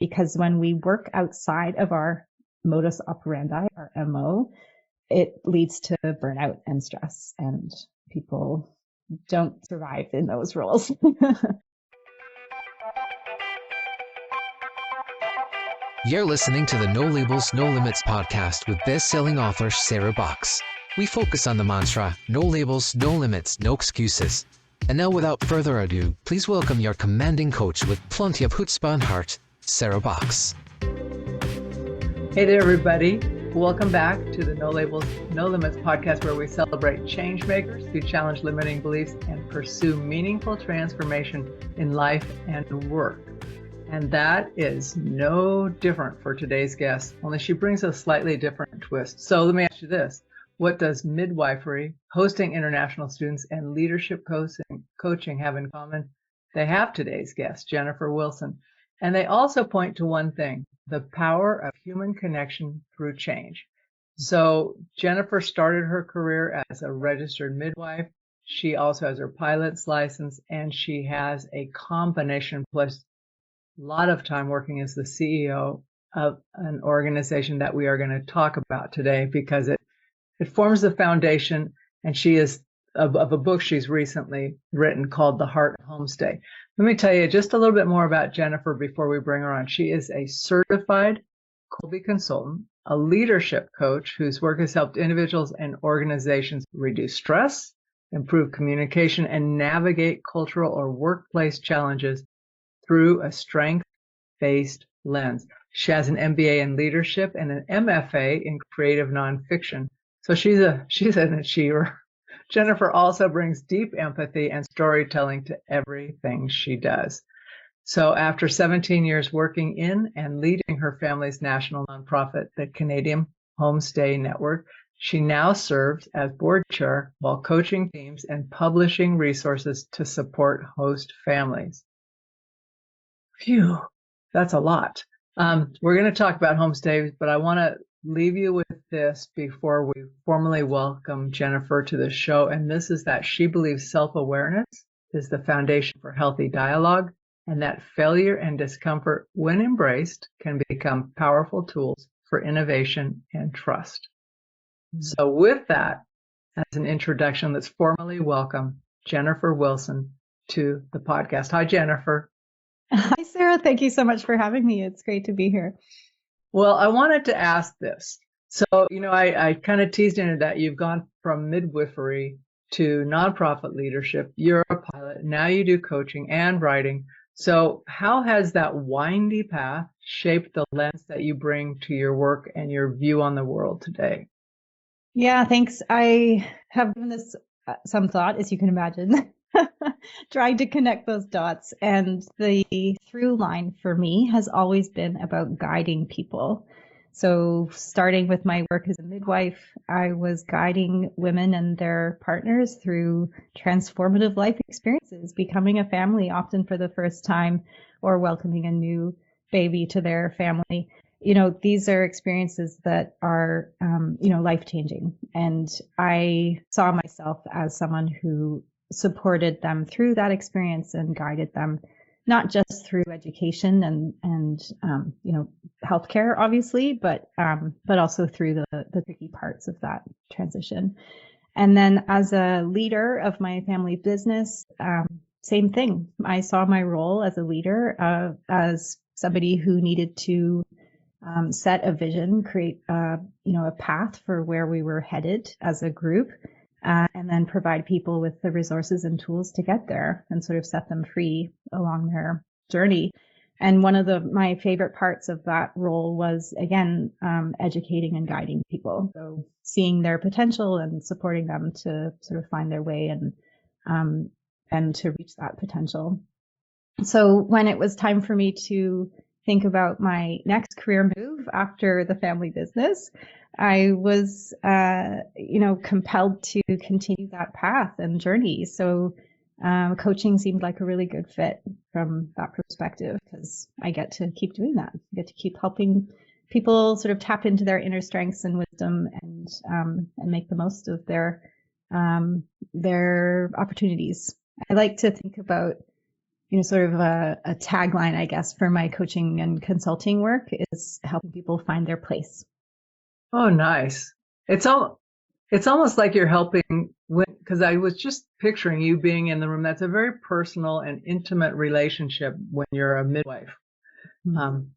because when we work outside of our modus operandi, our MO, it leads to burnout and stress, and people don't survive in those roles. You're listening to the No Labels, No Limits podcast with best-selling author Sarah Box. We focus on the mantra, no labels, no limits, no excuses. And now, without further ado, please welcome your commanding coach with plenty of chutzpah and heart, Sarah Box. Hey there, everybody. Welcome back to the No Labels, No Limits podcast, where we celebrate change makers who challenge limiting beliefs and pursue meaningful transformation in life and work. And that is no different for today's guest, only she brings a slightly different twist. So let me ask you this. What does midwifery, hosting international students, and leadership coaching have in common? They have today's guest, Jennifer Wilson. And they also point to one thing, the power of human connection through change. So Jennifer started her career as a registered midwife. She also has her pilot's license, and she has a combination plus a lot of time working as the CEO of an organization that we are going to talk about today, because it forms the foundation, and she is of a book she's recently written called The Heart of Homestay. Let me tell you just a little bit more about Jennifer before we bring her on. She is a certified Kolbe Consultant, a leadership coach whose work has helped individuals and organizations reduce stress, improve communication, and navigate cultural or workplace challenges through a strength-based lens. She has an MBA in leadership and an MFA in Creative Nonfiction. So she's an achiever. Jennifer also brings deep empathy and storytelling to everything she does. So after 17 years working in and leading her family's national nonprofit, the Canada Homestay Network, she now serves as board chair while coaching teams and publishing resources to support host families. Phew, that's a lot. We're going to talk about homestays, but I want to leave you with this before we formally welcome Jennifer to the show. And this is that she believes self-awareness is the foundation for healthy dialogue, and that failure and discomfort, when embraced, can become powerful tools for innovation and trust. So with that, as an introduction, let's formally welcome Jennifer Wilson to the podcast. Hi, Jennifer. Hi, Sarah. Thank you so much for having me. It's great to be here. Well, I wanted to ask this. So, I kind of teased into that you've gone from midwifery to nonprofit leadership. You're a pilot. Now you do coaching and writing. So how has that windy path shaped the lens that you bring to your work and your view on the world today? Yeah, thanks. I have given this some thought, as you can imagine, trying to connect those dots. And the through line for me has always been about guiding people. So starting with my work as a midwife, I was guiding women and their partners through transformative life experiences, becoming a family often for the first time, or welcoming a new baby to their family. These are experiences that are, life-changing. And I saw myself as someone who supported them through that experience and guided them, not just through education and healthcare, obviously, but also through the tricky parts of that transition. And then as a leader of my family business, same thing. I saw my role as a leader, as somebody who needed to set a vision, create a path for where we were headed as a group, and then provide people with the resources and tools to get there and sort of set them free along their journey. And one of my favorite parts of that role was, again, educating and guiding people. So seeing their potential and supporting them to sort of find their way and to reach that potential. So when it was time for me to think about my next career move after the family business, I was, compelled to continue that path and journey. So coaching seemed like a really good fit from that perspective, because I get to keep doing that. I get to keep helping people sort of tap into their inner strengths and wisdom and make the most of their opportunities. I like to think about sort of a tagline, I guess, for my coaching and consulting work is helping people find their place. Oh, nice. It's almost like you're helping because I was just picturing you being in the room. That's a very personal and intimate relationship when you're a midwife.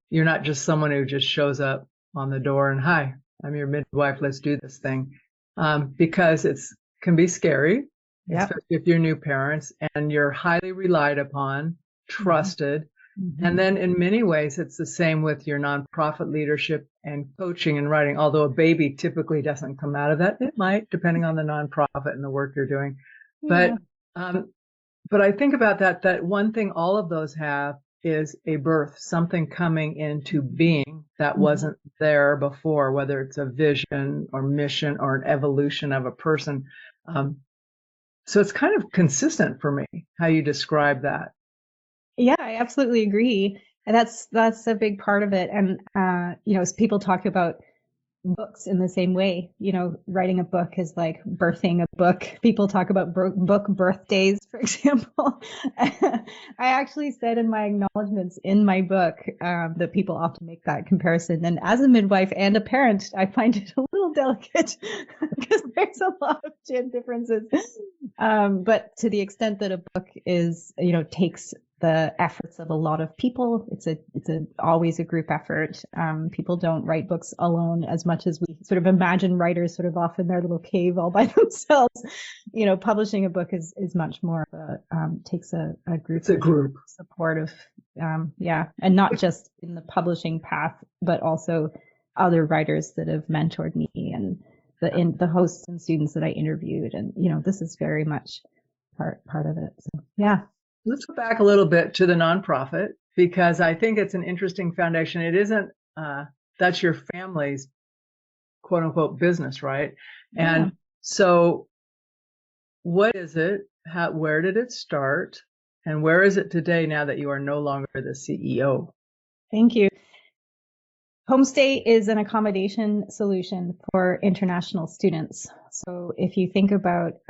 You're not just someone who just shows up on the door and, hi, I'm your midwife. Let's do this thing. Because can be scary, especially if you're new parents and you're highly relied upon, trusted. And then in many ways, it's the same with your nonprofit leadership and coaching and writing, although a baby typically doesn't come out of that. It might, depending on the nonprofit and the work you're doing. Yeah. But I think about that one thing all of those have is a birth, something coming into being that wasn't there before, whether it's a vision or mission or an evolution of a person. So it's kind of consistent for me, how you describe that. Yeah, I absolutely agree. And that's a big part of it. And, as people talk about books in the same way, writing a book is like birthing a book. People talk about book birthdays, for example. I actually said in my acknowledgments in my book that people often make that comparison. And as a midwife and a parent, I find it a little delicate because there's a lot of differences. But to the extent that a book is, takes the efforts of a lot of people. It's always a group effort. People don't write books alone as much as we sort of imagine writers sort of off in their little cave all by themselves. Publishing a book is much more of takes a group. It's a group supportive. And not just in the publishing path, but also other writers that have mentored me and the hosts and students that I interviewed. And, this is very much part of it. So, yeah. Let's go back a little bit to the nonprofit, because I think it's an interesting foundation. It isn't, that's your family's quote unquote business, right? Yeah. And so what is it? Where did it start? And where is it today now that you are no longer the CEO? Thank you. Homestay is an accommodation solution for international students. So if you think about,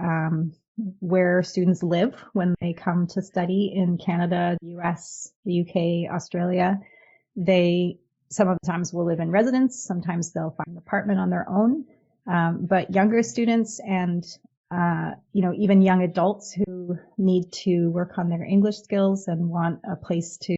where students live when they come to study in Canada, the US, the UK, Australia. They sometimes will live in residence. Sometimes they'll find an apartment on their own. But younger students and, even young adults who need to work on their English skills and want a place to,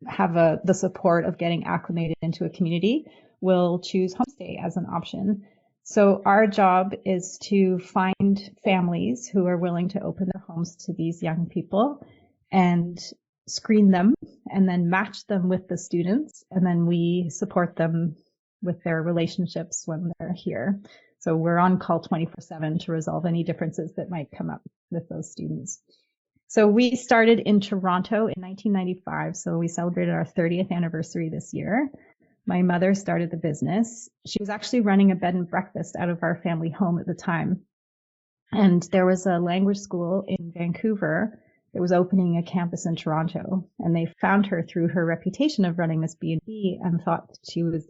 have the support of getting acclimated into a community will choose homestay as an option. So our job is to find families who are willing to open their homes to these young people and screen them and then match them with the students. And then we support them with their relationships when they're here. So we're on call 24/7 to resolve any differences that might come up with those students. So we started in Toronto in 1995. So we celebrated our 30th anniversary this year. My mother started the business. She was actually running a bed and breakfast out of our family home at the time. And there was a language school in Vancouver that was opening a campus in Toronto. And they found her through her reputation of running this B&B and thought that she was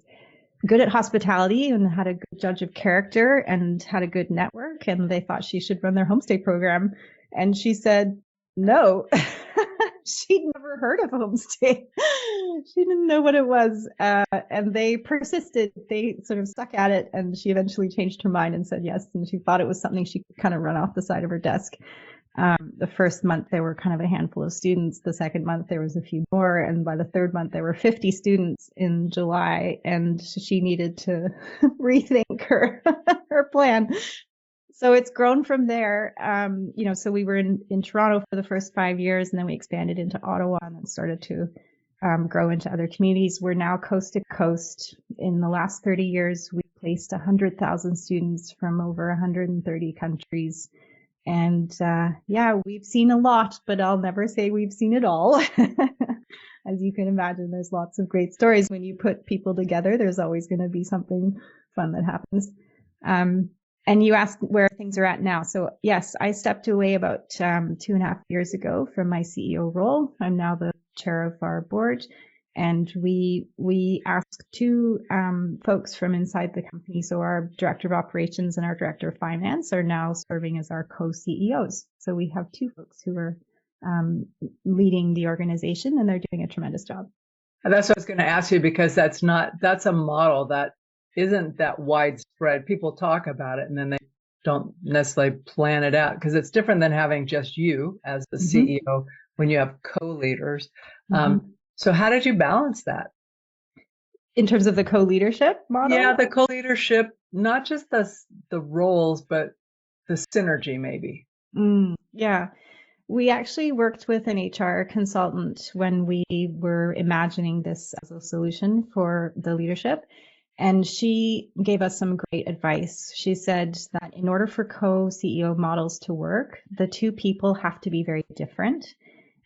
good at hospitality and had a good judge of character and had a good network. And they thought she should run their homestay program. And she said, no. She'd never heard of homestay. She didn't know what it was. And they persisted. They sort of stuck at it. And she eventually changed her mind and said yes. And she thought it was something she could kind of run off the side of her desk. The first month, there were kind of a handful of students. The second month, there was a few more. And by the third month, there were 50 students in July. And she needed to rethink her plan. So it's grown from there. So we were in Toronto for the first 5 years, and then we expanded into Ottawa and then started to grow into other communities. We're now coast to coast. In the last 30 years, we've placed 100,000 students from over 130 countries. And we've seen a lot, but I'll never say we've seen it all. As you can imagine, there's lots of great stories. When you put people together, there's always going to be something fun that happens. And you asked where things are at now. So yes, I stepped away about 2.5 years ago from my CEO role. I'm now the chair of our board. And we asked two folks from inside the company. So our director of operations and our director of finance are now serving as our co-CEOs. So we have two folks who are leading the organization, and they're doing a tremendous job. That's what I was going to ask you, because that's a model that isn't that widespread. People talk about it and then they don't necessarily plan it out, because it's different than having just you as the CEO when you have co-leaders. So how did you balance that? In terms of the co-leadership model? Yeah, the co-leadership, not just the roles, but the synergy maybe. Yeah. We actually worked with an HR consultant when we were imagining this as a solution for the leadership. And she gave us some great advice. She said that in order for co-CEO models to work, the two people have to be very different.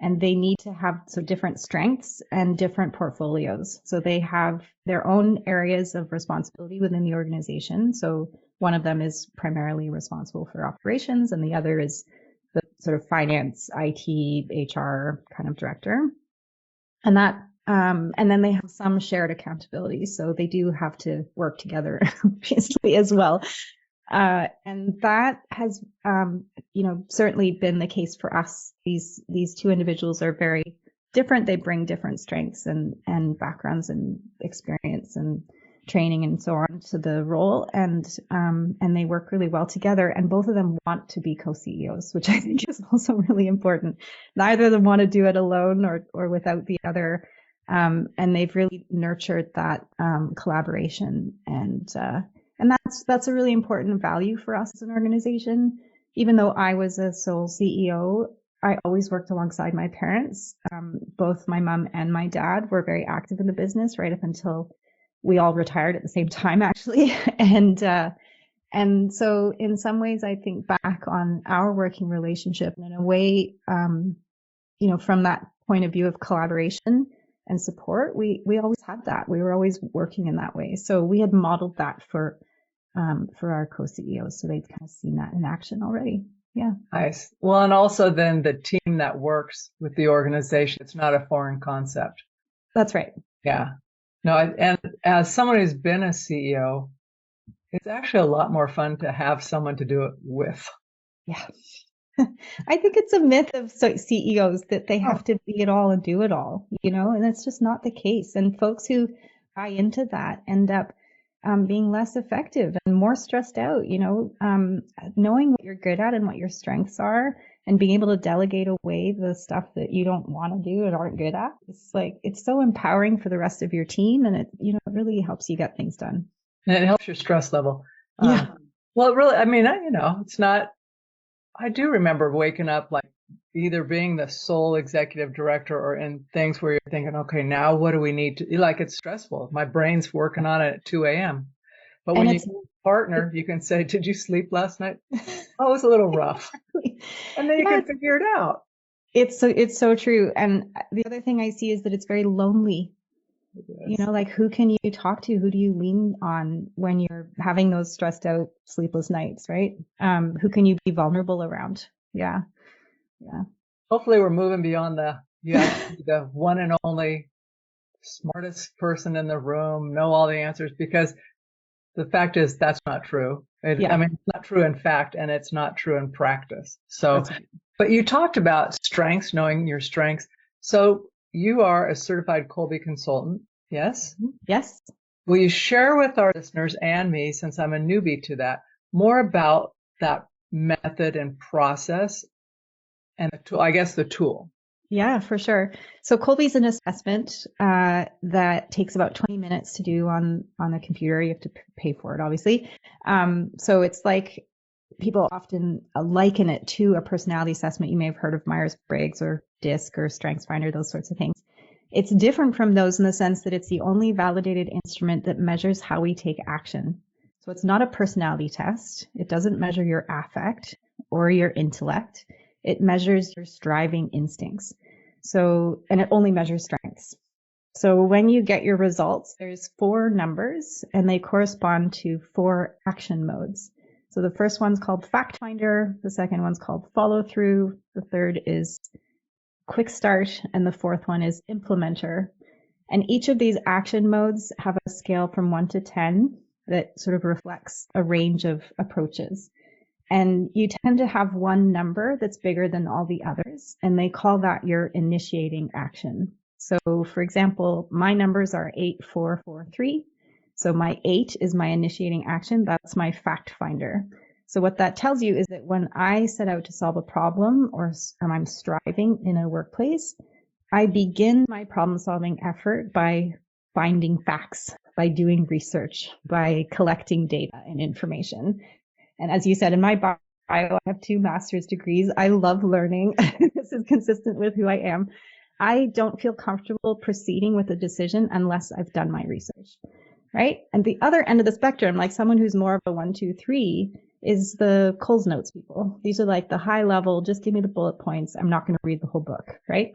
And they need to have different strengths and different portfolios. So they have their own areas of responsibility within the organization. So one of them is primarily responsible for operations, and the other is the sort of finance, IT, HR kind of director. And then they have some shared accountability. So they do have to work together, obviously, as well. And that has, certainly been the case for us. These two individuals are very different. They bring different strengths and backgrounds and experience and training and so on to the role. And they work really well together. And both of them want to be co-CEOs, which I think is also really important. Neither of them want to do it alone or without the other. And they've really nurtured that collaboration, and that's a really important value for us as an organization. Even though I was a sole CEO, I always worked alongside my parents. Both my mom and my dad were very active in the business right up until we all retired at the same time, actually. And so in some ways, I think back on our working relationship, and in a way, from that point of view of collaboration and support, we always had that. We were always working in that way. So we had modeled that for our co-CEOs. So they'd kind of seen that in action already. Yeah. Nice. Well, and also then the team that works with the organization, it's not a foreign concept. That's right. Yeah. No, and as someone who's been a CEO, it's actually a lot more fun to have someone to do it with. Yeah. I think it's a myth of CEOs that they have to be it all and do it all, and that's just not the case. And folks who buy into that end up being less effective and more stressed out, knowing what you're good at and what your strengths are, and being able to delegate away the stuff that you don't want to do and aren't good at. It's so empowering for the rest of your team, and it really helps you get things done. And it helps your stress level. Yeah. Well, it really, it's not, I do remember waking up like either being the sole executive director or in things where you're thinking, okay, now what do we need to, it's stressful. My brain's working on it at 2 a.m. But when you have a partner, you can say, did you sleep last night? Oh, it was a little rough. And then you can figure it out. It's so true. And the other thing I see is that it's very lonely. Who can you talk to? Who do you lean on when you're having those stressed out, sleepless nights, right? Who can you be vulnerable around? Yeah. Yeah. Hopefully we're moving beyond the one and only smartest person in the room, know all the answers, because the fact is that's not true. It's not true in fact, and it's not true in practice. So, right. But you talked about strengths, knowing your strengths. So you are a certified Kolbe Consultant, yes? Yes. Will you share with our listeners and me, since I'm a newbie to that, more about that method and process and the tool? Yeah, for sure. So Kolbe is an assessment that takes about 20 minutes to do on the computer. You have to pay for it, obviously. So it's like people often liken it to a personality assessment. You may have heard of Myers-Briggs or DISC or StrengthsFinder, those sorts of things. It's different from those in the sense that it's the only validated instrument that measures how we take action. So it's not a personality test. It doesn't measure your affect or your intellect. It measures your striving instincts. And it only measures strengths. So when you get your results, there's 4 numbers and they correspond to 4 action modes. So the first one's called fact finder. The second one's called follow through. The third is quick start. And the fourth one is implementer. And each of these action modes have a scale from 1 to 10 that sort of reflects a range of approaches. And you tend to have one number that's bigger than all the others, and they call that your initiating action. So, for example, my numbers are 8, 4, 4, 3. So my 8 is my initiating action. That's my fact finder. So what that tells you is that when I set out to solve a problem or I'm striving in a workplace, I begin my problem solving effort by finding facts, by doing research, by collecting data and information. And as you said, in my bio, I have 2 master's degrees. I love learning. This is consistent with who I am. I don't feel comfortable proceeding with a decision unless I've done my research, right? And the other end of the spectrum, like someone who's more of a 1, 2, 3, is the Coles Notes people. These are like the high level, just give me the bullet points. I'm not going to read the whole book, right?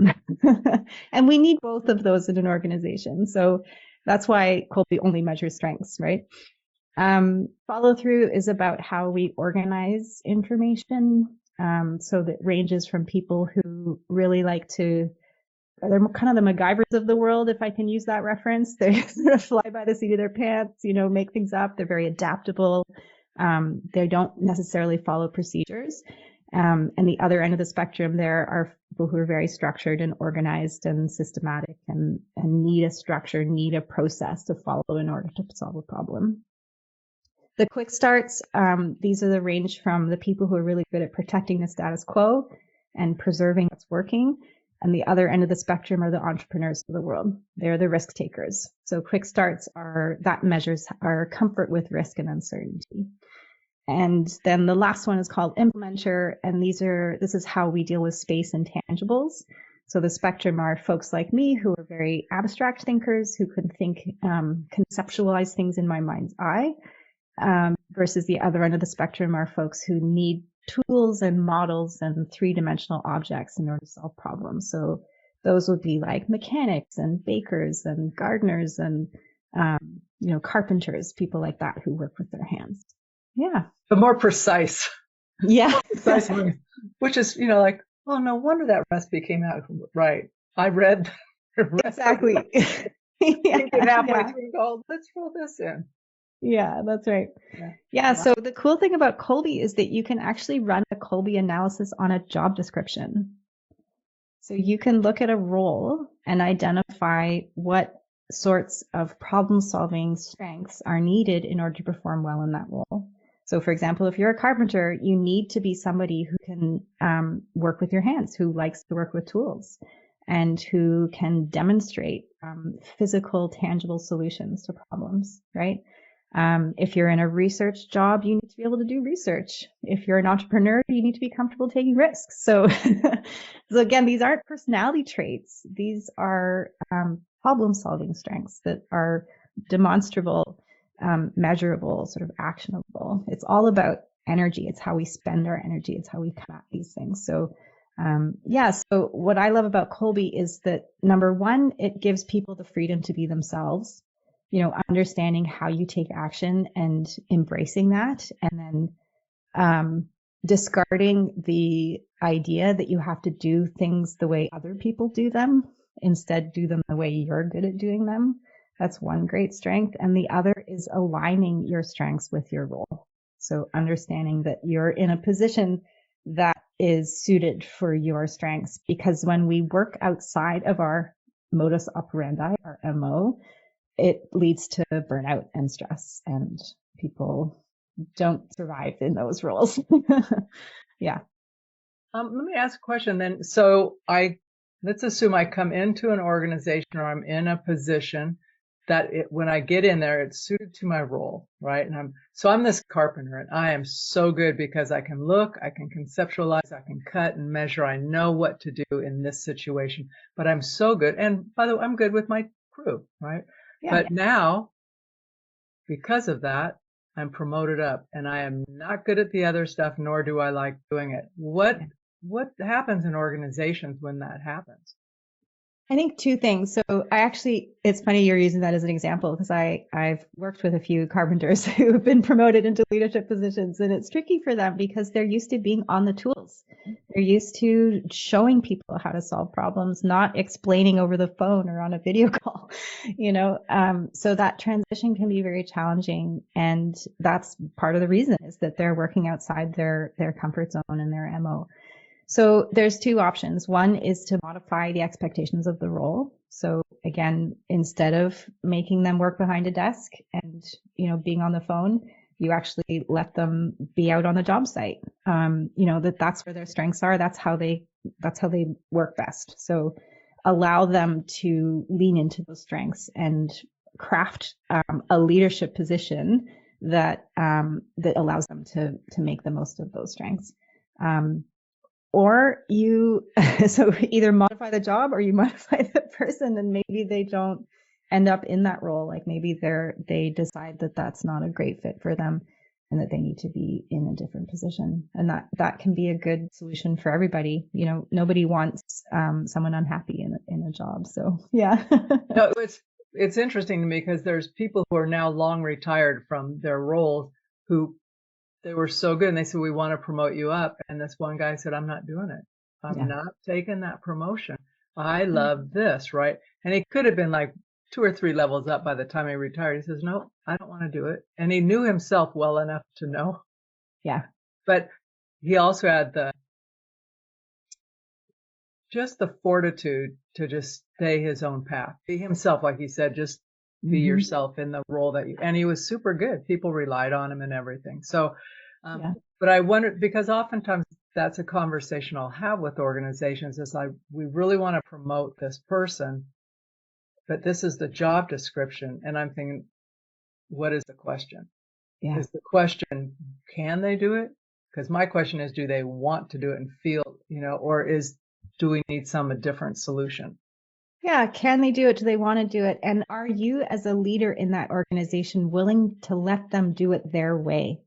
And we need both of those in an organization. So that's why Kolbe only measures strengths, right? Follow through is about how we organize information. So that ranges from people who really like to, they're kind of the MacGyvers of the world, if I can use that reference. They sort of fly by the seat of their pants, make things up. They're very adaptable. They don't necessarily follow procedures. And the other end of the spectrum, there are people who are very structured and organized and systematic and need a structure, need a process to follow in order to solve a problem. The quick starts, these are the range from the people who are really good at protecting the status quo and preserving what's working. And the other end of the spectrum are the entrepreneurs of the world. They're the risk takers. So quick starts that measures our comfort with risk and uncertainty. And then the last one is called implementer. And this is how we deal with space and tangibles. So the spectrum are folks like me who are very abstract thinkers, who can think, conceptualize things in my mind's eye. Versus the other end of the spectrum are folks who need tools and models and 3-dimensional objects in order to solve problems. So those would be like mechanics and bakers and gardeners and, carpenters, people like that who work with their hands. Yeah. The more precise. Yeah. More precise one, which is, like, oh, no wonder that recipe came out right. I read the recipe. Exactly. Halfway through, go, let's roll this in. Yeah, that's right. Yeah. So the cool thing about Kolbe is that you can actually run a Kolbe analysis on a job description. So you can look at a role and identify what sorts of problem solving strengths are needed in order to perform well in that role. So for example, if you're a carpenter, you need to be somebody who can work with your hands, who likes to work with tools, and who can demonstrate physical, tangible solutions to problems, right? If you're in a research job, you need to be able to do research. If you're an entrepreneur, you need to be comfortable taking risks. So, so again, these aren't personality traits. These are problem-solving strengths that are demonstrable, measurable, sort of actionable. It's all about energy. It's how we spend our energy. It's how we come at these things. So, so what I love about Kolbe is that, number one, it gives people the freedom to be themselves. Understanding how you take action and embracing that, and then discarding the idea that you have to do things the way other people do them. Instead, do them the way you're good at doing them. That's one great strength. And the other is aligning your strengths with your role. So understanding that you're in a position that is suited for your strengths, because when we work outside of our modus operandi, our MO, it leads to burnout and stress, and people don't survive in those roles. Yeah. Let me ask a question then. So let's assume I come into an organization, or I'm in a position that when I get in there, it's suited to my role, right? And I'm this carpenter, and I am so good because I can look, I can conceptualize, I can cut and measure. I know what to do in this situation, but I'm so good. And by the way, I'm good with my crew, right? Yeah. But now, because of that, I'm promoted up, and I am not good at the other stuff, nor do I like doing it. What happens in organizations when that happens? I think two things. So it's funny you're using that as an example because I've worked with a few carpenters who have been promoted into leadership positions, and it's tricky for them because they're used to being on the tools. They're used to showing people how to solve problems, not explaining over the phone or on a video call, so that transition can be very challenging. And that's part of the reason is that they're working outside their comfort zone and their MO. So there's two options. One is to modify the expectations of the role. So again, instead of making them work behind a desk and, being on the phone, you actually let them be out on the job site. That's where their strengths are. That's how they work best. So allow them to lean into those strengths and craft a leadership position that allows them to make the most of those strengths. Or so either modify the job or you modify the person, and maybe they don't end up in that role. Like maybe they decide that that's not a great fit for them and that they need to be in a different position. And that can be a good solution for everybody. Nobody wants someone unhappy in a job. So yeah. No, it's interesting to me because there's people who are now long retired from their roles who they were so good and they said, we want to promote you up. And this one guy said, I'm not doing it. I'm not taking that promotion. I love this, right? And he could have been like 2 or 3 levels up by the time he retired. He says, no, I don't want to do it. And he knew himself well enough to know. Yeah. But he also had the fortitude to just stay his own path. Be himself, like he said, just be yourself in the role and he was super good. People relied on him and everything. So, but I wonder, because oftentimes that's a conversation I'll have with organizations is we really want to promote this person, but this is the job description. And I'm thinking, what is the question? Yeah. Is the question, can they do it? Because my question is, do they want to do it and feel, or do we need a different solution? Yeah. Can they do it? Do they want to do it? And are you as a leader in that organization willing to let them do it their way?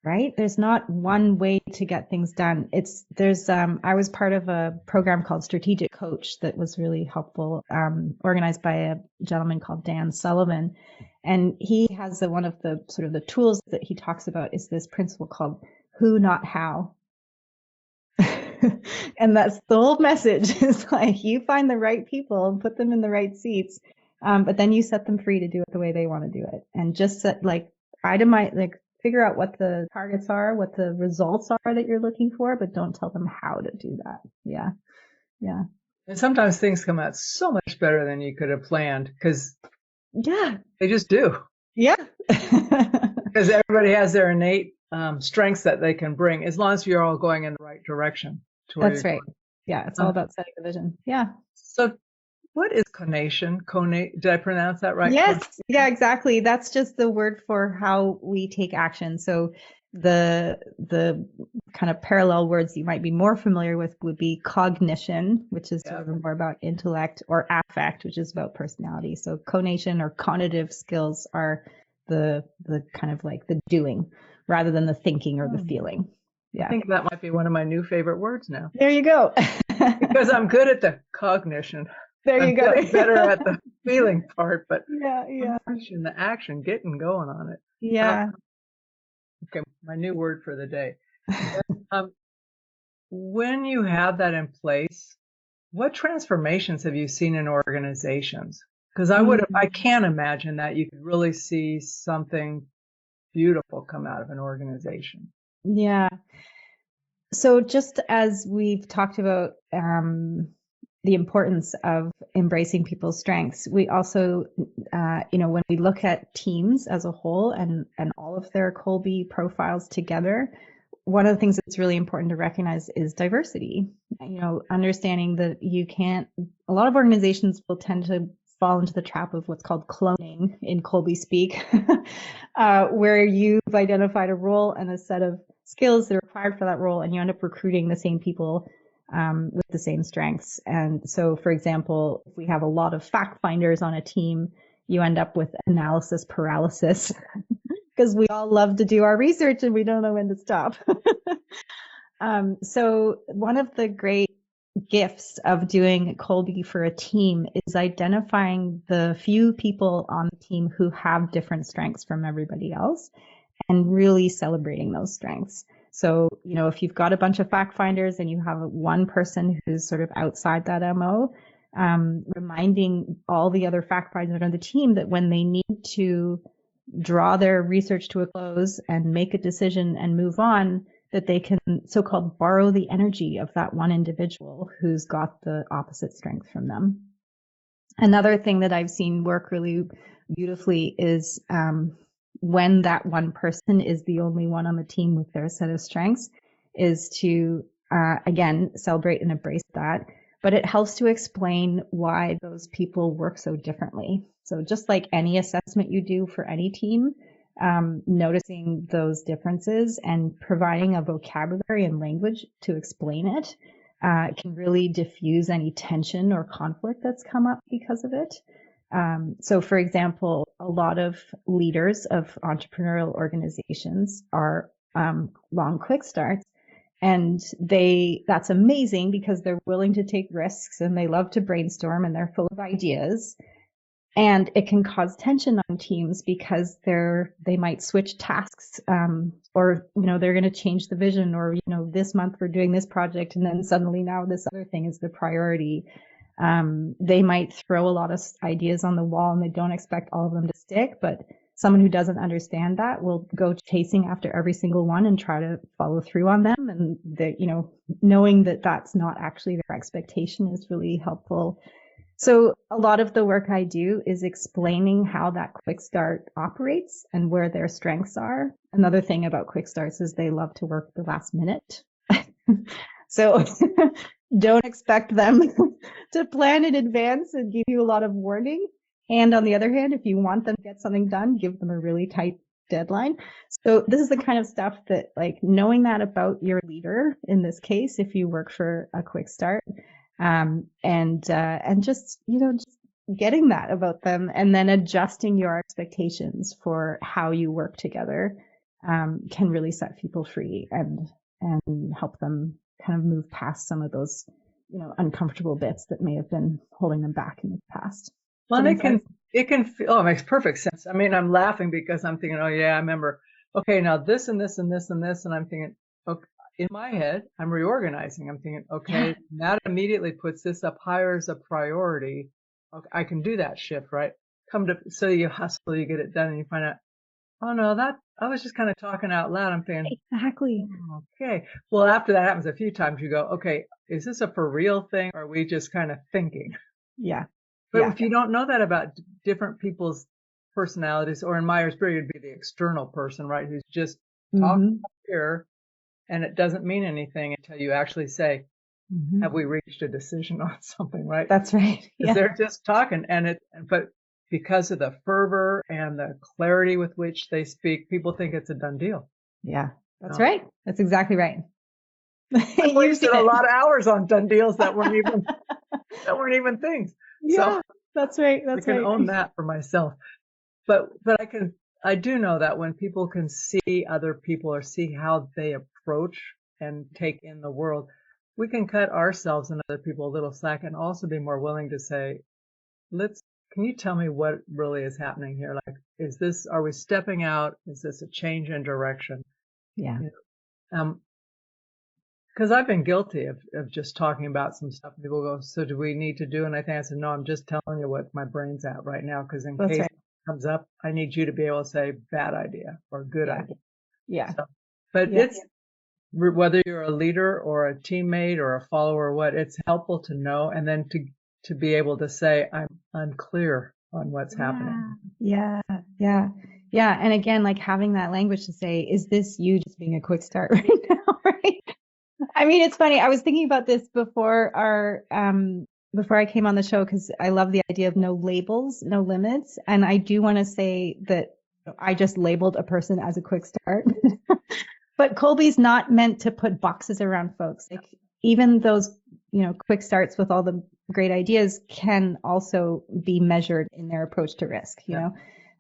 Right? There's not one way to get things done. I was part of a program called Strategic Coach that was really helpful, organized by a gentleman called Dan Sullivan. And he has one of the sort of the tools that he talks about is this principle called who, not how. And that's the whole message is like you find the right people and put them in the right seats. But then you set them free to do it the way they want to do it. And just figure out what the targets are, what the results are that you're looking for, but don't tell them how to do that. Yeah. Yeah. And sometimes things come out so much better than you could have planned because they just do. Yeah. Because everybody has their innate strengths that they can bring as long as you're all going in the right direction. That's right. Going. Yeah. It's all about setting the vision. Yeah. So what is conation? Did I pronounce that right? Yes. Yeah, exactly. That's just the word for how we take action. So the kind of parallel words you might be more familiar with would be cognition, which is sort of more about intellect, or affect, which is about personality. So conation or cognitive skills are the kind of like the doing rather than the thinking or the feeling. Yeah. I think that might be one of my new favorite words now. There you go. Because I'm good at the cognition. There you go. I'm better at the feeling part, but the action, getting going on it. Yeah. Okay, my new word for the day. When you have that in place, what transformations have you seen in organizations? Because I can't imagine that you could really see something beautiful come out of an organization. Yeah. So just as we've talked about the importance of embracing people's strengths, we also, when we look at teams as a whole and all of their Kolbe profiles together, one of the things that's really important to recognize is diversity. Understanding that a lot of organizations will tend to fall into the trap of what's called cloning in Kolbe speak, where you've identified a role and a set of skills that are required for that role, and you end up recruiting the same people with the same strengths. And so, for example, if we have a lot of fact finders on a team, you end up with analysis paralysis because we all love to do our research and we don't know when to stop. So one of the great gifts of doing Kolbe for a team is identifying the few people on the team who have different strengths from everybody else and really celebrating those strengths. So, if you've got a bunch of fact finders and you have one person who's sort of outside that MO, reminding all the other fact finders on the team that when they need to draw their research to a close and make a decision and move on, that they can so-called borrow the energy of that one individual who's got the opposite strength from them. Another thing that I've seen work really beautifully is when that one person is the only one on the team with their set of strengths, is to, again, celebrate and embrace that. But it helps to explain why those people work so differently. So just like any assessment you do for any team, noticing those differences and providing a vocabulary and language to explain it can really diffuse any tension or conflict that's come up because of it. So for example, a lot of leaders of entrepreneurial organizations are long quick starts. And that's amazing because they're willing to take risks and they love to brainstorm and they're full of ideas. And it can cause tension on teams because they might switch tasks, or, they're going to change the vision, or, this month we're doing this project and then suddenly now this other thing is the priority. They might throw a lot of ideas on the wall and they don't expect all of them to stick, but someone who doesn't understand that will go chasing after every single one and try to follow through on them. And knowing that that's not actually their expectation is really helpful. So a lot of the work I do is explaining how that quick start operates and where their strengths are. Another thing about quick starts is they love to work the last minute. So don't expect them to plan in advance and give you a lot of warning. And on the other hand, if you want them to get something done, give them a really tight deadline. So this is the kind of stuff that, like, knowing that about your leader in this case, if you work for a quick start, and just getting that about them and then adjusting your expectations for how you work together, can really set people free and help them kind of move past some of those, uncomfortable bits that may have been holding them back in the past. Well, it can feel, it makes perfect sense. I mean, I'm laughing because I'm thinking, oh yeah, I remember, okay, now this and this and this and this. And I'm thinking, okay, in my head, I'm reorganizing. I'm thinking, okay, that immediately puts this up higher as a priority. Okay, I can do that shift, right? So you hustle, you get it done and you find out, oh no, I was just kind of talking out loud. I'm thinking, exactly. Okay. Well, after that happens a few times, you go, okay, is this a for real thing? Or are we just kind of thinking? Yeah. But if you don't know that about different people's personalities, or in Myers-Briggs, it'd be the external person, right? Who's just talking here, and it doesn't mean anything until you actually say, have we reached a decision on something, right? That's right. Yeah. They're just talking, but because of the fervor and the clarity with which they speak, people think it's a done deal. Yeah, that's right. That's exactly right. I wasted a lot of hours on done deals that weren't even things. Yeah, so that's right. I can own that for myself. But I do know that when people can see other people or see how they approach and take in the world, we can cut ourselves and other people a little slack and also be more willing to say, can you tell me what really is happening here? Like, are we stepping out? Is this a change in direction? Yeah. Because I've been guilty of just talking about some stuff. People go, so do we need to do? And I said, no, I'm just telling you what my brain's at right now. Because in case it comes up, I need you to be able to say bad idea or good idea. Yeah. It's whether you're a leader or a teammate or a follower or what, it's helpful to know and then to be able to say, I'm unclear on what's happening. Yeah. And again, like having that language to say, is this you just being a quick start right now? Right. I mean, it's funny. I was thinking about this before I came on the show, because I love the idea of no labels, no limits. And I do want to say that I just labeled a person as a quick start. But Kolbe's not meant to put boxes around folks. Like, even those, quick starts with all the great ideas can also be measured in their approach to risk, you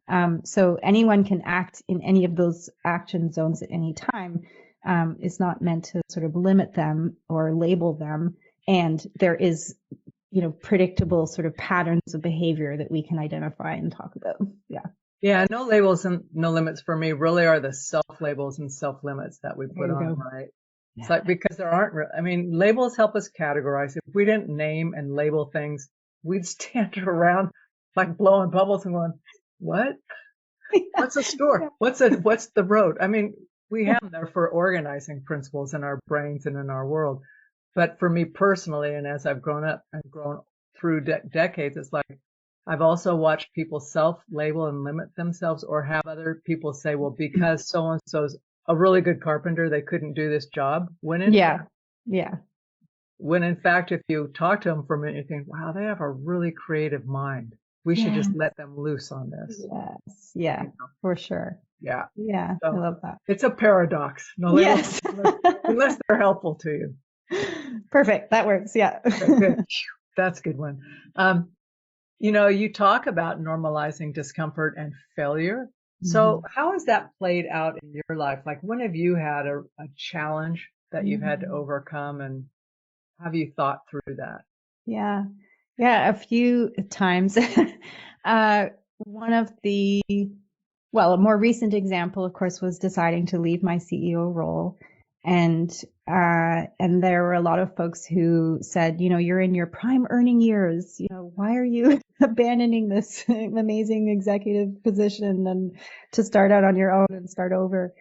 know? So anyone can act in any of those action zones at any time. Is not meant to sort of limit them or label them. And there is, predictable sort of patterns of behavior that we can identify and talk about. Yeah. Yeah, no labels and no limits for me really are the self-labels and self-limits that we put on, right? Yeah. It's like, because there aren't, labels help us categorize. If we didn't name and label things, we'd stand around like blowing bubbles and going, what? What's a store? What's the road? We have them there for organizing principles in our brains and in our world. But for me personally, and as I've grown up and grown through decades, it's like I've also watched people self-label and limit themselves, or have other people say, well, because so-and-so's a really good carpenter, they couldn't do this job. When in fact, if you talk to them for a minute, you think, wow, they have a really creative mind. We should just let them loose on this. Yes. Yeah, for sure. Yeah. Yeah. So I love that. It's a paradox. No labels, unless they're helpful to you. Perfect. That works. Yeah. Good. That's a good one. You talk about normalizing discomfort and failure. So how has that played out in your life? Like, when have you had a challenge that you've had to overcome, and how have you thought through that? Yeah, a few times. One of a more recent example, of course, was deciding to leave my CEO role. And there were a lot of folks who said, you're in your prime earning years. Why are you abandoning this amazing executive position and to start out on your own and start over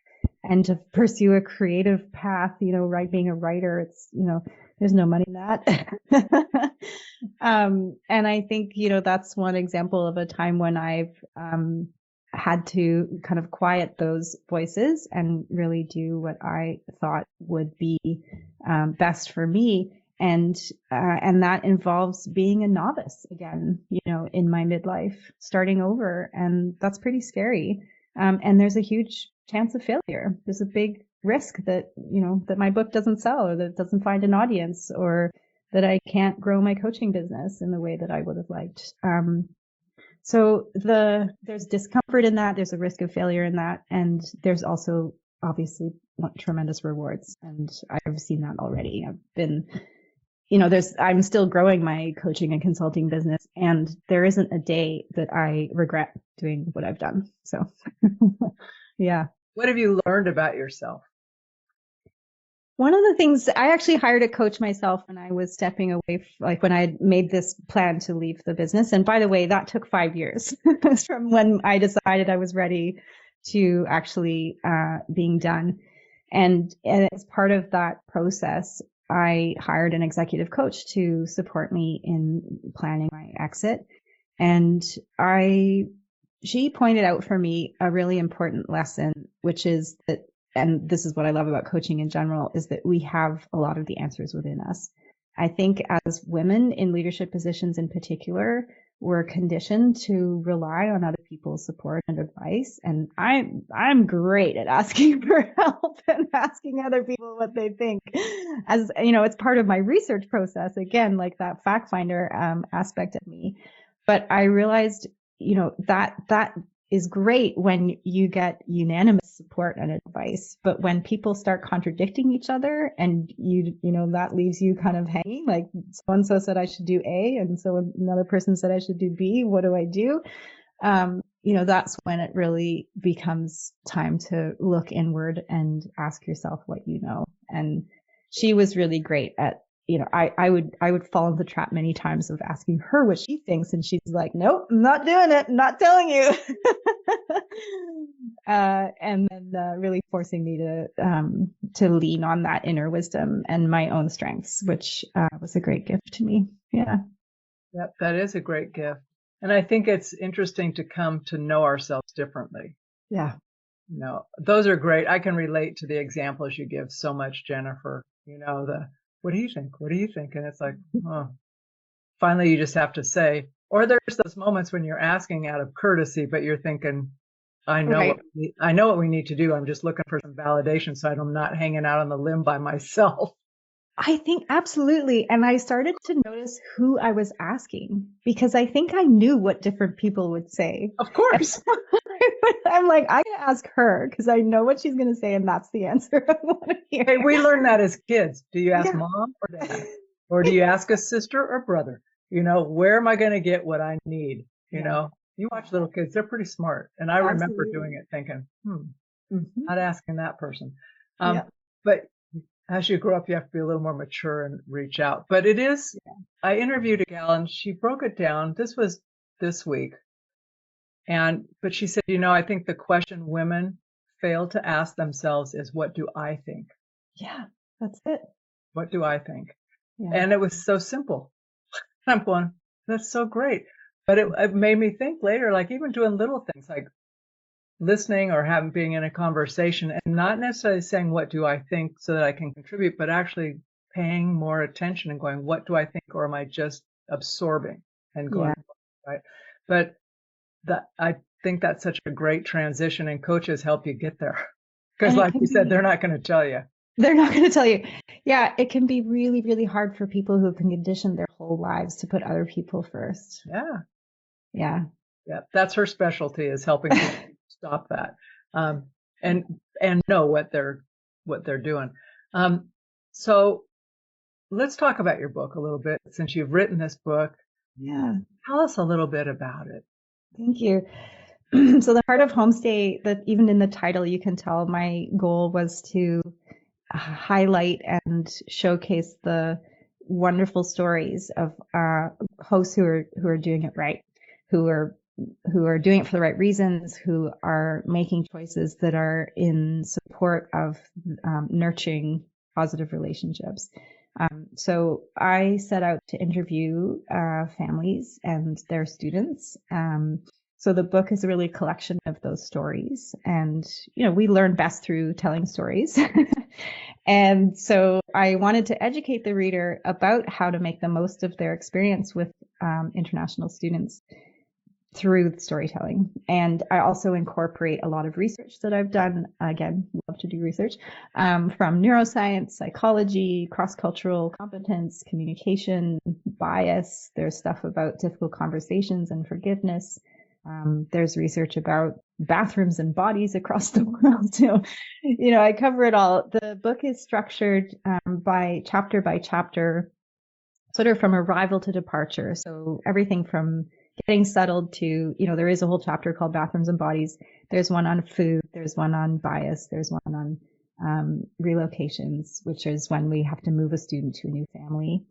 and to pursue a creative path, being a writer, it's, there's no money in that. And I think, that's one example of a time when I've, had to kind of quiet those voices and really do what I thought would be best for me. And that involves being a novice again, in my midlife, starting over. And that's pretty scary. And there's a huge chance of failure. There's a big risk that, that my book doesn't sell, or that it doesn't find an audience, or that I can't grow my coaching business in the way that I would have liked. So there's discomfort in that, there's a risk of failure in that, and there's also obviously tremendous rewards. And I've seen that already. I've been, I'm still growing my coaching and consulting business, and there isn't a day that I regret doing what I've done. So, yeah. What have you learned about yourself? One of the things, I actually hired a coach myself when I was stepping away, when I had made this plan to leave the business. And by the way, that took 5 years from when I decided I was ready to actually being done. And as part of that process, I hired an executive coach to support me in planning my exit. And she pointed out for me a really important lesson, which is that, and this is what I love about coaching in general, is that we have a lot of the answers within us. I think as women in leadership positions in particular, we're conditioned to rely on other people's support and advice. And I'm great at asking for help and asking other people what they think. As it's part of my research process, again, like that fact finder aspect of me. But I realized, that is great when you get unanimous support and advice, but when people start contradicting each other and that leaves you kind of hanging, like so-and-so said I should do A and so another person said I should do B, what do I do? That's when it really becomes time to look inward and ask yourself what you know. And she was really great at, I would fall into the trap many times of asking her what she thinks, and she's like, nope, I'm not doing it. I'm not telling you. And then really forcing me to lean on that inner wisdom and my own strengths, which was a great gift to me. Yeah. Yep, that is a great gift. And I think it's interesting to come to know ourselves differently. Yeah. Those are great. I can relate to the examples you give so much, Jennifer. What do you think? What do you think? And it's like, finally, you just have to say, or there's those moments when you're asking out of courtesy, but you're thinking, I know what we need to do. I'm just looking for some validation so I'm not hanging out on the limb by myself. I think absolutely. And I started to notice who I was asking, because I think I knew what different people would say. Of course. I'm like, I'm going to ask her because I know what she's going to say, and that's the answer I want to hear. Hey, we learned that as kids. Do you ask mom or dad? Or do you ask a sister or brother? Where am I going to get what I need? You watch little kids, they're pretty smart. And I remember doing it thinking, not asking that person. But as you grow up, you have to be a little more mature and reach out. But it is, I interviewed a gal and she broke it down. This was this week. But she said, I think the question women fail to ask themselves is, what do I think? Yeah, that's it. What do I think? Yeah. And it was so simple. I'm going, that's so great. But it made me think later, like even doing little things like listening or being in a conversation and not necessarily saying, what do I think so that I can contribute, but actually paying more attention and going, what do I think? Or am I just absorbing and going, right? But I think that's such a great transition, and coaches help you get there. Because like you said, they're not going to tell you. They're not going to tell you. Yeah, it can be really, really hard for people who have been conditioned their whole lives to put other people first. Yeah. That's her specialty, is helping people stop that, and know what they're doing. So let's talk about your book a little bit, since you've written this book. Yeah. Tell us a little bit about it. Thank you. So the Heart of Homestay, that even in the title, you can tell my goal was to highlight and showcase the wonderful stories of hosts who are doing it right, who are doing it for the right reasons, who are making choices that are in support of nurturing positive relationships. So I set out to interview families and their students. So the book is really a collection of those stories, and we learn best through telling stories. And so I wanted to educate the reader about how to make the most of their experience with international students through storytelling. And I also incorporate a lot of research that I've done. Again, love to do research from neuroscience, psychology, cross-cultural competence, communication, bias. There's stuff about difficult conversations and forgiveness. There's research about bathrooms and bodies across the world. I cover it all. The book is structured by chapter, sort of from arrival to departure. So everything from getting settled to, there is a whole chapter called Bathrooms and Bodies. There's one on food. There's one on bias. There's one on relocations, which is when we have to move a student to a new family.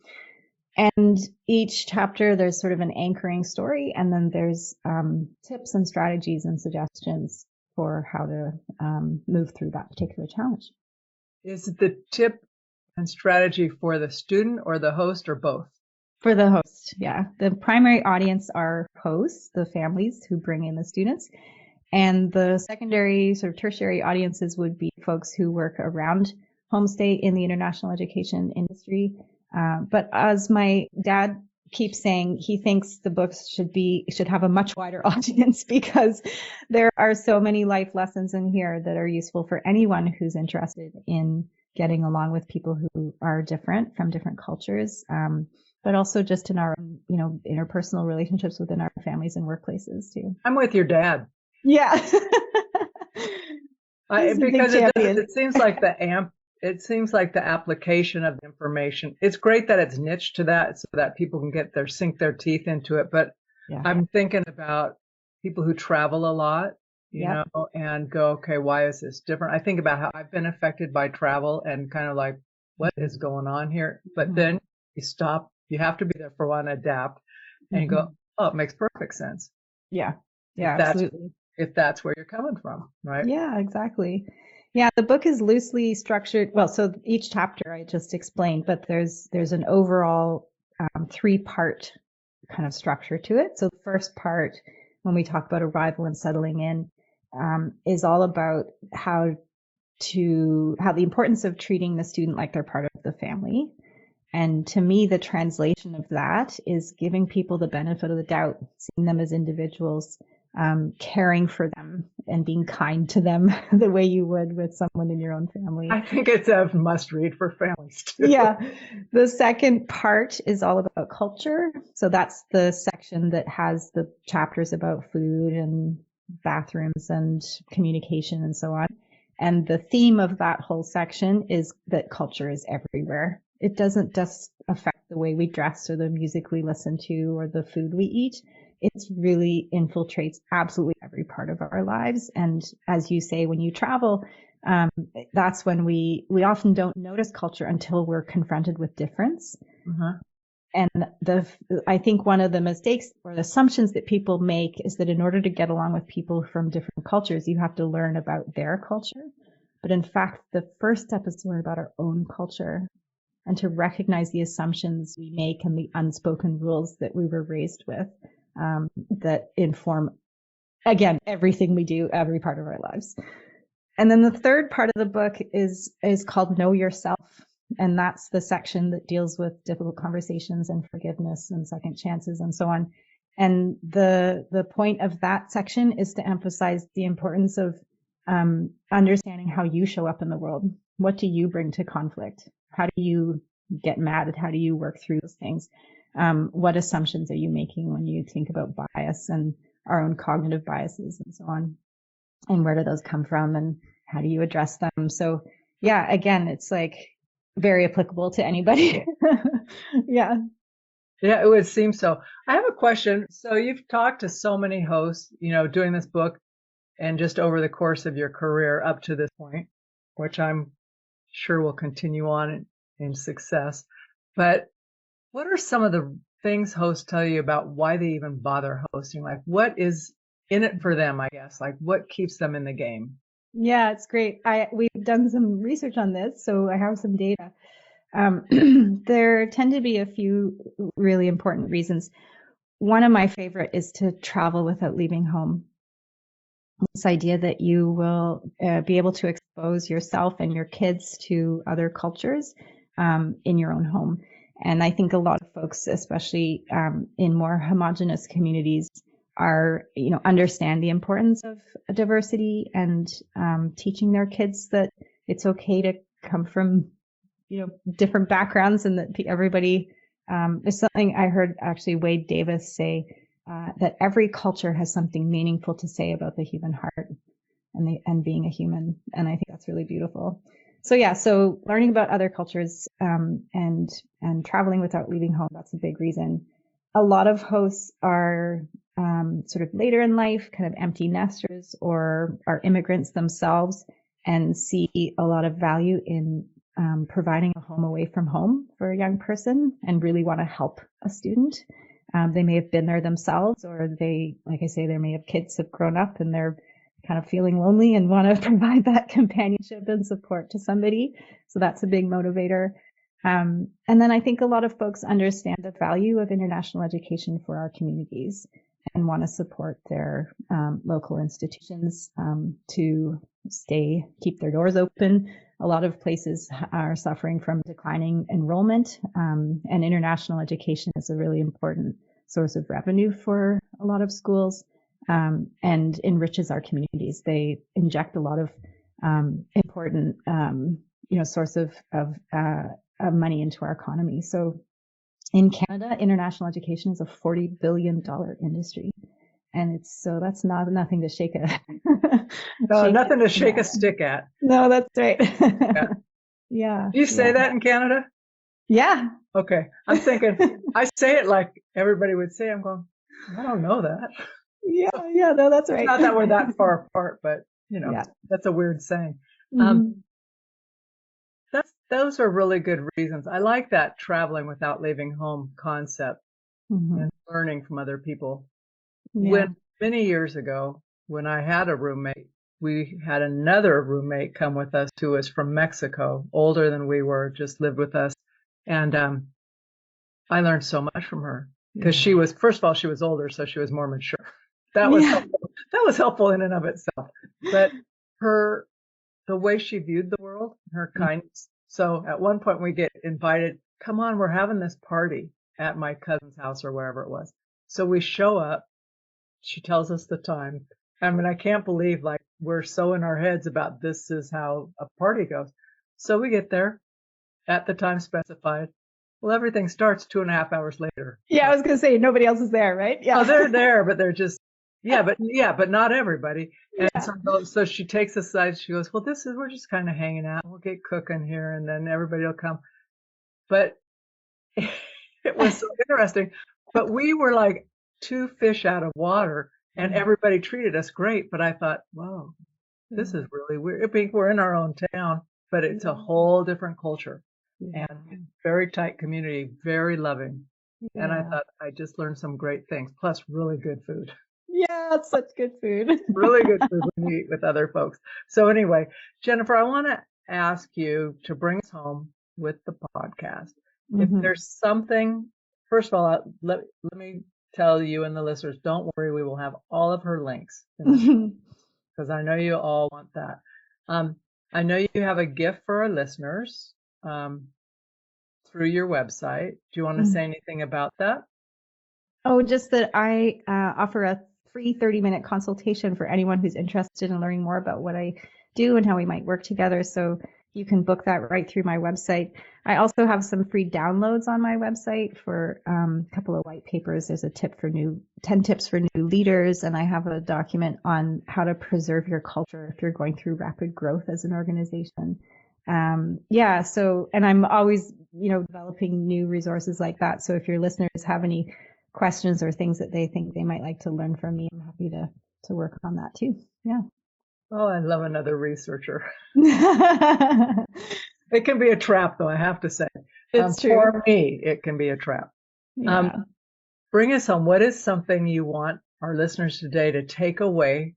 And each chapter, there's sort of an anchoring story, and then there's tips and strategies and suggestions for how to move through that particular challenge. Is the tip and strategy for the student or the host, or both? For the host, yeah. The primary audience are hosts, the families who bring in the students. And the secondary, sort of tertiary audiences would be folks who work around homestay in the international education industry. But as my dad keeps saying, he thinks the books should have a much wider audience, because there are so many life lessons in here that are useful for anyone who's interested in getting along with people who are different from different cultures, but also just in our own, interpersonal relationships within our families and workplaces too. I'm with your dad. Yeah. Because it seems like the application of information, it's great that it's niched to that so that people can sink their teeth into it. But I'm thinking about people who travel a lot, you know, and go, okay, why is this different? I think about how I've been affected by travel and kind of like, what is going on here? But then you stop, you have to be there for one, adapt, and you go, oh, it makes perfect sense. Yeah. Yeah, absolutely. If that's where you're coming from, right? Yeah, exactly. Yeah, the book is loosely structured. Well, so each chapter I just explained, but there's an overall 3-part kind of structure to it. So the first part, when we talk about arrival and settling in, is all about how the importance of treating the student like they're part of the family. And to me, the translation of that is giving people the benefit of the doubt, seeing them as individuals, caring for them and being kind to them the way you would with someone in your own family. I think it's a must read for families too. Yeah. The second part is all about culture. So that's the section that has the chapters about food and bathrooms and communication and so on. And the theme of that whole section is that culture is everywhere. It doesn't just affect affect the way we dress or the music we listen to or the food we eat. It really infiltrates absolutely every part of our lives. And as you say, when you travel, that's when we often don't notice culture until we're confronted with difference. Uh-huh. And I think one of the mistakes or the assumptions that people make is that in order to get along with people from different cultures, you have to learn about their culture. But in fact, the first step is to learn about our own culture and to recognize the assumptions we make and the unspoken rules that we were raised with, that inform, again, everything we do, every part of our lives. And then the third part of the book is called Know Yourself. And that's the section that deals with difficult conversations and forgiveness and second chances and so on. And the point of that section is to emphasize the importance of understanding how you show up in the world. What do you bring to conflict? How do you get mad? How do you work through those things? What assumptions are you making when you think about bias and our own cognitive biases and so on? And where do those come from and how do you address them? So yeah, again, it's like very applicable to anybody. Yeah. Yeah, it would seem so. I have a question. So you've talked to so many hosts, doing this book and just over the course of your career up to this point, which I'm sure will continue on in success. But what are some of the things hosts tell you about why they even bother hosting? Like, what is in it for them, I guess? Like, what keeps them in the game? Yeah, it's great. We've done some research on this, so I have some data. There tend to be a few really important reasons. One of my favorite is to travel without leaving home. This idea that you will be able to expose yourself and your kids to other cultures in your own home. And I think a lot of folks, especially in more homogenous communities, understand the importance of diversity and teaching their kids that it's okay to come from, different backgrounds and that everybody, there's something I heard actually Wade Davis say, that every culture has something meaningful to say about the human heart and being a human. And I think that's really beautiful. So yeah, so learning about other cultures and traveling without leaving home, that's a big reason. A lot of hosts are sort of later in life, kind of empty nesters or are immigrants themselves and see a lot of value in providing a home away from home for a young person and really want to help a student. They may have been there themselves, or they, like I say, they may have kids have grown up and they're kind of feeling lonely and want to provide that companionship and support to somebody. So that's a big motivator. And then I think a lot of folks understand the value of international education for our communities and want to support their local institutions to keep their doors open. A lot of places are suffering from declining enrollment, and international education is a really important source of revenue for a lot of schools and enriches our communities. They inject a lot of important, source of money into our economy. So in Canada, international education is a $40 billion industry. And that's nothing to shake nothing to shake a stick at. No, that's right. Yeah. Yeah. Do you say that in Canada? Yeah. Okay. I'm thinking, I say it like everybody would say. I'm going, I don't know that. Yeah. No, that's right. It's not that we're that far apart, but that's a weird saying. Mm-hmm. Those are really good reasons. I like that traveling without leaving home concept and learning from other people. Yeah. When many years ago, when I had a roommate, we had another roommate come with us who was from Mexico, older than we were, just lived with us. And I learned so much from her because she was, first of all, she was older, so she was more mature. That was helpful. That was helpful in and of itself. But the way she viewed the world, her kindness. So at one point we get invited, come on, we're having this party at my cousin's house or wherever it was. So we show up. She tells us the time. I mean, I can't believe we're so in our heads about this is how a party goes. So we get there at the time specified. Well, everything starts 2.5 hours later. Yeah, I was going to say nobody else is there, right? Yeah. Oh, they're there, but they're just, but not everybody. And so she takes us aside. She goes, well, we're just kind of hanging out. We'll get cooking here and then everybody will come. But It was so interesting. But we were like two fish out of water, and everybody treated us great. But I thought, whoa, this is really weird. I think we're in our own town, but it's a whole different culture and very tight community, very loving. And I thought I just learned some great things, plus really good food. Yeah, it's such good food. Really good food when you eat with other folks. So anyway, Jennifer, I want to ask you to bring us home with the podcast. If there's something, first of all, let me tell you and the listeners, don't worry, we will have all of her links because I know you all want that. I know you have a gift for our listeners through your website. Do you want to say anything about that? Oh, just that I offer a free 30-minute consultation for anyone who's interested in learning more about what I do and how we might work together. So you can book that right through my website. I also have some free downloads on my website for a couple of white papers. There's a 10 tips for new leaders, and I have a document on how to preserve your culture if you're going through rapid growth as an organization. And I'm always, developing new resources like that. So if your listeners have any questions or things that they think they might like to learn from me, I'm happy to work on that too. Yeah. Oh, I love another researcher. It can be a trap, though, I have to say. It's true. For me, it can be a trap. Yeah. Bring us home. What is something you want our listeners today to take away,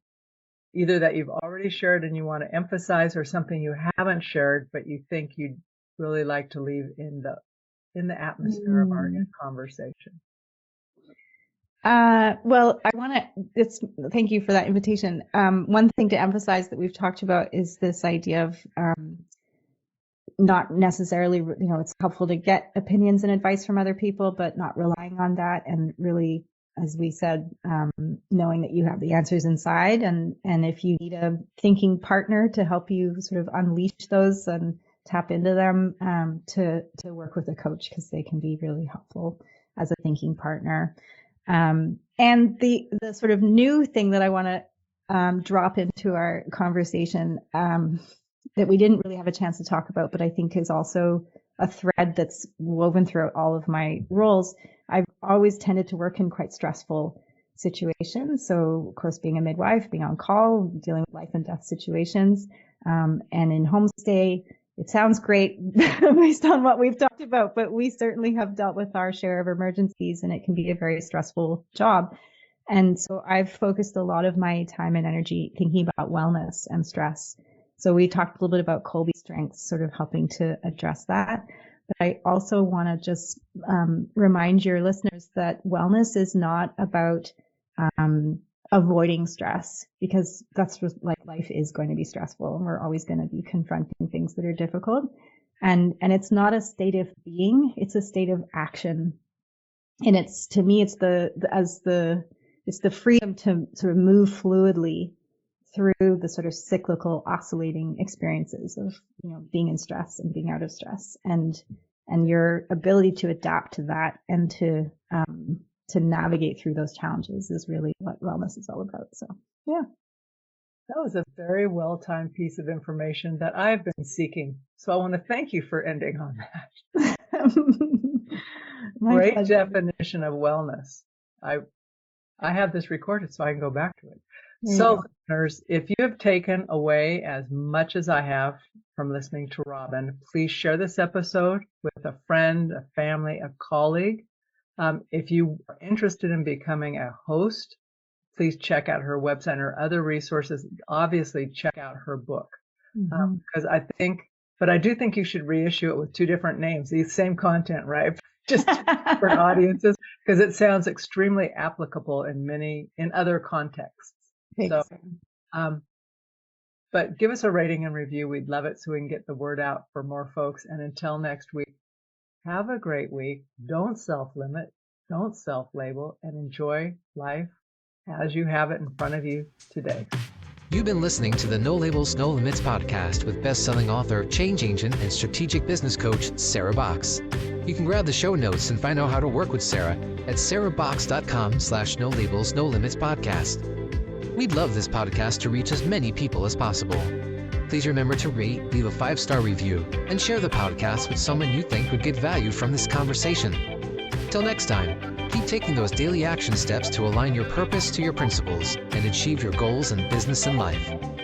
either that you've already shared and you want to emphasize, or something you haven't shared but you think you'd really like to leave in the atmosphere of our conversation? Well, thank you for that invitation. One thing to emphasize that we've talked about is this idea of not necessarily, it's helpful to get opinions and advice from other people, but not relying on that. And really, as we said, knowing that you have the answers inside. And if you need a thinking partner to help you sort of unleash those and tap into them, to work with a coach, because they can be really helpful as a thinking partner. And the sort of new thing that I want to drop into our conversation that we didn't really have a chance to talk about, but I think is also a thread that's woven throughout all of my roles. I've always tended to work in quite stressful situations. So, of course, being a midwife, being on call, dealing with life and death situations, and in homestay, it sounds great based on what we've talked about, but we certainly have dealt with our share of emergencies, and it can be a very stressful job. And so I've focused a lot of my time and energy thinking about wellness and stress. So we talked a little bit about Kolbe strengths, sort of helping to address that. But I also want to just remind your listeners that wellness is not about avoiding stress, because that's just like life is going to be stressful and we're always going to be confronting things that are difficult. And it's not a state of being, it's a state of action. And it's, to me, it's the freedom to sort of move fluidly through the sort of cyclical oscillating experiences of, being in stress and being out of stress, and your ability to adapt to that and to navigate through those challenges is really what wellness is all about. So, yeah. That was a very well-timed piece of information that I've been seeking. So I want to thank you for ending on that. Great pleasure. Definition of wellness. I have this recorded so I can go back to it. So, listeners, if you have taken away as much as I have from listening to Robin, please share this episode with a friend, a family, a colleague. If you are interested in becoming a host, please check out her website and her other resources. Obviously, check out her book. Because I do think you should reissue it with 2 different names, the same content, right? Just different audiences, because it sounds extremely applicable in other contexts. So, but give us a rating and review. We'd love it so we can get the word out for more folks. And until next week, have a great week. Don't self-limit, don't self-label, and enjoy life as you have it in front of you today. You've been listening to the No Labels, No Limits podcast with best-selling author, change agent, and strategic business coach, Sarah Box. You can grab the show notes and find out how to work with Sarah at sarahbox.com/No Labels, No Limits podcast. We'd love this podcast to reach as many people as possible. Please remember to rate, leave a 5-star review, and share the podcast with someone you think would get value from this conversation. Till next time, keep taking those daily action steps to align your purpose to your principles and achieve your goals in business and life.